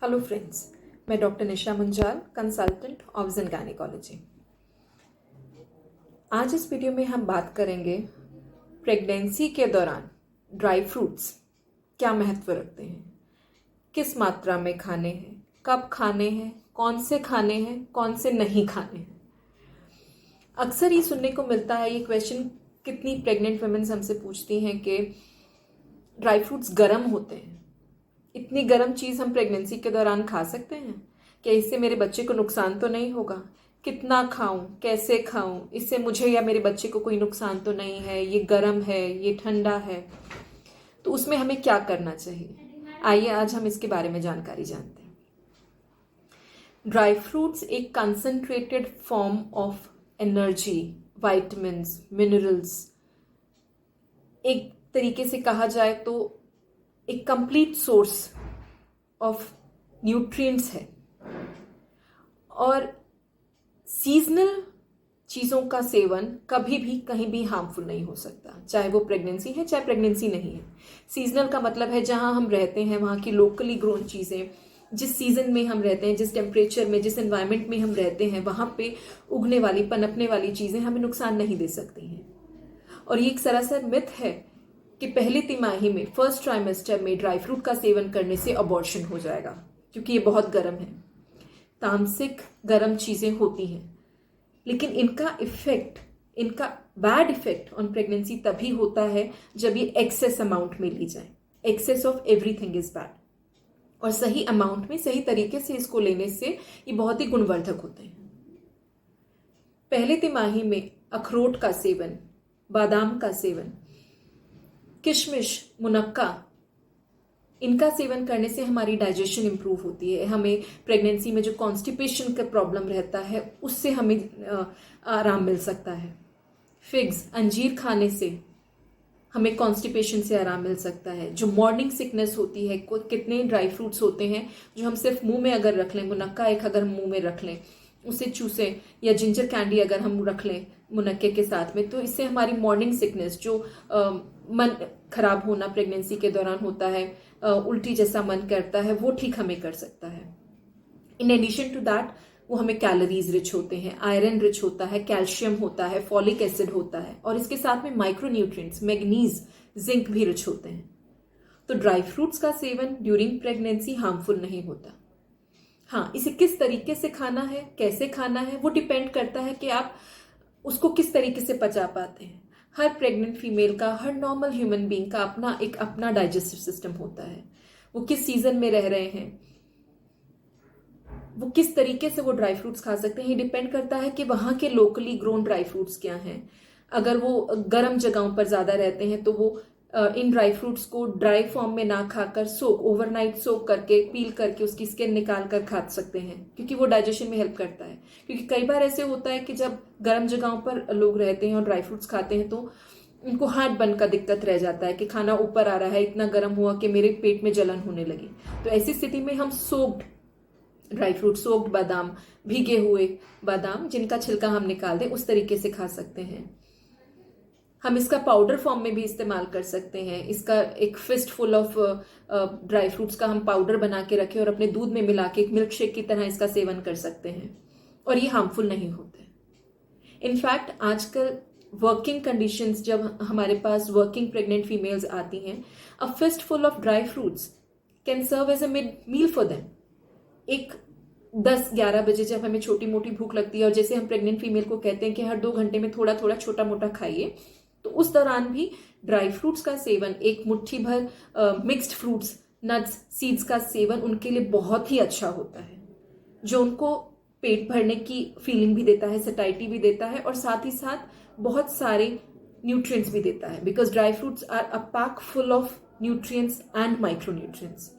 Hello friends, मैं doctor निशा Munjal, consultant obs gynaecology. आज इस वीडियो में हम बात करेंगे प्रेगनेंसी के दौरान ड्राई फ्रूट्स क्या महत्व रखते हैं, किस मात्रा में खाने हैं, कब खाने हैं, कौन से खाने हैं, कौन से नहीं खाने हैं। अक्सर ये सुनने को मिलता है, ये क्वेश्चन कितनी प्रेग्नेंट वुमेन्स हमसे पूछती हैं कि ड्राई फ्रूट्स गर्म होते हैं, इतनी गर्म चीज़ हम प्रेगनेंसी के दौरान खा सकते हैं? क्या इससे मेरे बच्चे को नुकसान तो नहीं होगा? कितना खाऊं, कैसे खाऊं, इससे मुझे या मेरे बच्चे को कोई नुकसान तो नहीं है? ये गर्म है, ये ठंडा है, तो उसमें हमें क्या करना चाहिए? आइए आज हम इसके बारे में जानकारी जानते हैं। ड्राई फ्रूट्स एक concentrated form of energy, vitamins, minerals, एक तरीके से कहा जाए तो एक कंप्लीट सोर्स ऑफ न्यूट्रिएंट्स है। और सीजनल चीज़ों का सेवन कभी भी कहीं भी हार्मफुल नहीं हो सकता, चाहे वो प्रेगनेंसी है चाहे प्रेगनेंसी नहीं है। सीजनल का मतलब है जहां हम रहते हैं वहां की लोकली ग्रोन चीज़ें, जिस सीजन में हम रहते हैं, जिस टेम्परेचर में, जिस एनवायरनमेंट में हम रहते हैं, वहां पे उगने वाली, पनपने वाली चीज़ें हमें नुकसान नहीं दे सकती हैं। और ये एक सरासर मिथ है कि पहली तिमाही में, फर्स्ट ट्राइमेस्टर में ड्राई फ्रूट का सेवन करने से अबॉर्शन हो जाएगा क्योंकि ये बहुत गर्म है। तामसिक गर्म चीजें होती हैं, लेकिन इनका इफेक्ट, इनका बैड इफेक्ट ऑन प्रेगनेंसी तभी होता है जब ये एक्सेस अमाउंट में ली जाए। Excess of everything is bad, और सही अमाउंट में, सही तरीके से इसको लेने से ये बहुत ही गुणवर्धक होते हैं। पहले तिमाही में अखरोट का सेवन, बादाम का सेवन, किशमिश, मुनक्का, इनका सेवन करने से हमारी डाइजेशन इंप्रूव होती है। हमें प्रेगनेंसी में जो कॉन्स्टिपेशन का प्रॉब्लम रहता है उससे हमें आराम मिल सकता है। फिग्स, अंजीर खाने से हमें कॉन्स्टिपेशन से आराम मिल सकता है। जो मॉर्निंग सिकनेस होती है, कितने ड्राई फ्रूट्स होते हैं जो हम सिर्फ मुंह में अगर रख लें, मुनक्का एक अगर हम मुंह में रख लें, उसे चूसें, या जिंजर कैंडी अगर हम रख लें मुनक्के के साथ में, तो इससे हमारी मॉर्निंग सिकनेस, जो मन खराब होना प्रेगनेंसी के दौरान होता है, उल्टी जैसा मन करता है, वो ठीक हमें कर सकता है। इन एडिशन टू दैट वो हमें कैलोरीज रिच होते हैं, आयरन रिच होता है, कैल्शियम होता है, फॉलिक एसिड होता है, और इसके साथ में माइक्रो न्यूट्रिएंट्स, मैग्नीज, जिंक भी रिच होते हैं। तो ड्राई फ्रूट्स का सेवन ड्यूरिंग प्रेगनेंसी हार्मफुल नहीं होता। हाँ, इसे किस तरीके से खाना है, कैसे खाना है, वो डिपेंड करता है कि आप उसको किस तरीके से पचा पाते हैं। हर प्रेग्नेंट फीमेल का, हर नॉर्मल ह्यूमन बीइंग का अपना डाइजेस्टिव सिस्टम होता है। वो किस सीजन में रह रहे हैं, वो किस तरीके से वो ड्राई फ्रूट्स खा सकते हैं, ये डिपेंड करता है कि वहां के लोकली ग्रोन ड्राई फ्रूट्स क्या हैं। अगर वो गर्म जगहों पर ज्यादा रहते हैं तो वो इन ड्राई फ्रूट्स को ड्राई फॉर्म में ना खाकर ओवरनाइट सोक करके, पील करके उसकी स्किन निकाल कर खा सकते हैं, क्योंकि वो डाइजेशन में हेल्प करता है। क्योंकि कई बार ऐसे होता है कि जब गर्म जगहों पर लोग रहते हैं और ड्राई फ्रूट्स खाते हैं तो उनको हार्ट बर्न का दिक्कत रह जाता है कि खाना ऊपर आ रहा है, इतना गर्म हुआ कि मेरे पेट में जलन होने लगी। तो ऐसी स्थिति में हम सोक्ड ड्राई फ्रूट, सोक्ड बादाम, भीगे हुए बादाम जिनका छिलका हम निकाल दें, उस तरीके से खा सकते हैं। हम इसका पाउडर फॉर्म में भी इस्तेमाल कर सकते हैं। इसका एक fistful of dry fruits का हम पाउडर बना के रखें और अपने दूध में मिला के एक मिल्क शेक की तरह इसका सेवन कर सकते हैं, और ये हार्मफुल नहीं होते। इनफैक्ट आजकल वर्किंग कंडीशंस, जब हमारे पास वर्किंग प्रेग्नेंट फीमेल्स आती हैं, a fistful of dry fruits can serve as a mid meal for them. एक 10-11 बजे जब हमें छोटी मोटी भूख लगती है, और जैसे हम प्रेग्नेंट फीमेल को कहते हैं कि हर 2 घंटे में थोड़ा थोड़ा छोटा मोटा खाइए, तो उस दौरान भी ड्राई फ्रूट्स का सेवन, एक मुट्ठी भर मिक्स्ड फ्रूट्स, नट्स, सीड्स का सेवन उनके लिए बहुत ही अच्छा होता है, जो उनको पेट भरने की फीलिंग भी देता है, सटाइटी भी देता है, और साथ ही साथ बहुत सारे न्यूट्रिएंट्स भी देता है, because dry fruits are a pack full of nutrients and micronutrients.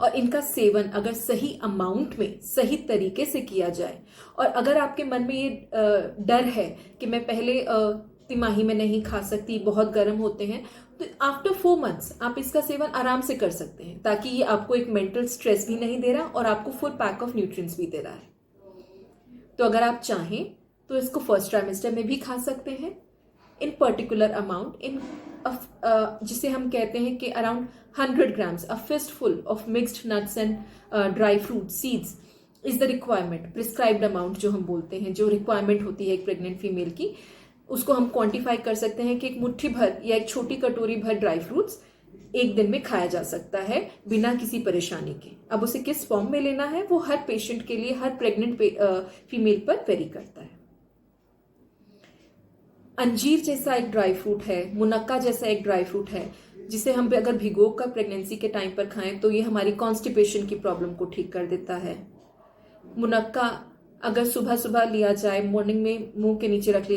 और इनका सेवन अगर सही अमाउंट में, सही तरीके से किया जाए, और अगर आपके मन में ये डर है कि मैं पहले तिमाही में नहीं खा सकती, बहुत गर्म होते हैं, तो आफ्टर 4 मंथ्स आप इसका सेवन आराम से कर सकते हैं, ताकि ये आपको एक मेंटल स्ट्रेस भी नहीं दे रहा और आपको फुल पैक ऑफ न्यूट्रिएंट्स भी दे रहा है। तो अगर आप चाहें तो इसको फर्स्ट ट्राइमेस्टर में भी खा सकते हैं इन पर्टिकुलर अमाउंट, इन जिसे हम कहते हैं कि around 100 grams, a fistful of mixed nuts and dry fruit seeds is the requirement, prescribed amount जो हम बोलते हैं, जो रिक्वायरमेंट होती है एक प्रेग्नेंट फीमेल की, उसको हम क्वांटिफाई कर सकते हैं कि एक मुट्ठी भर या एक छोटी कटोरी भर ड्राई फ्रूट्स एक दिन में खाया जा सकता है बिना किसी परेशानी के। अब उसे किस फॉर्म में लेना है वो हर पेशेंट के लिए, हर प्रेग्नेंट फीमेल पर वेरी करता है। अंजीर जैसा एक ड्राई फ्रूट है, मुनक्का जैसा एक ड्राई फ्रूट है, जिसे हम अगर भिगो कर प्रेगनेंसी के टाइम पर खाएं तो ये हमारी कॉन्स्टिपेशन की प्रॉब्लम को ठीक कर देता है। मुनक्का अगर सुबह सुबह लिया जाए, मॉर्निंग में मुंह के नीचे रख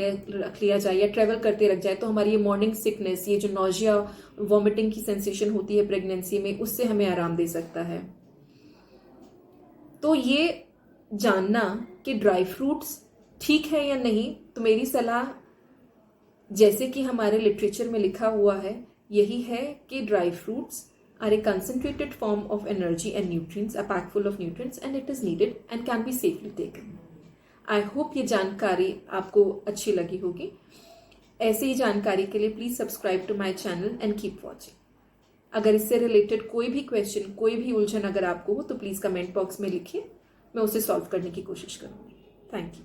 लिया जाए या ट्रेवल करते रख जाए तो हमारी ये मॉर्निंग सिकनेस, ये जो नॉजिया वॉमिटिंग की सेंसेशन होती है प्रेगनेंसी में, उससे हमें आराम दे सकता है। तो ये जानना कि ड्राई फ्रूट्स ठीक है या नहीं, तो मेरी सलाह जैसे कि हमारे लिटरेचर में लिखा हुआ है यही है कि dry fruits are a concentrated form of energy and nutrients, a pack full of nutrients, and it is needed and can be safely taken. I hope ये जानकारी आपको अच्छी लगी होगी। ऐसी ही जानकारी के लिए please subscribe to my channel and keep watching. अगर इससे रिलेटेड कोई भी क्वेश्चन, कोई भी उलझन अगर आपको हो तो प्लीज कमेंट बॉक्स में लिखिए, मैं उसे सॉल्व करने की कोशिश करूंगी। Thank you.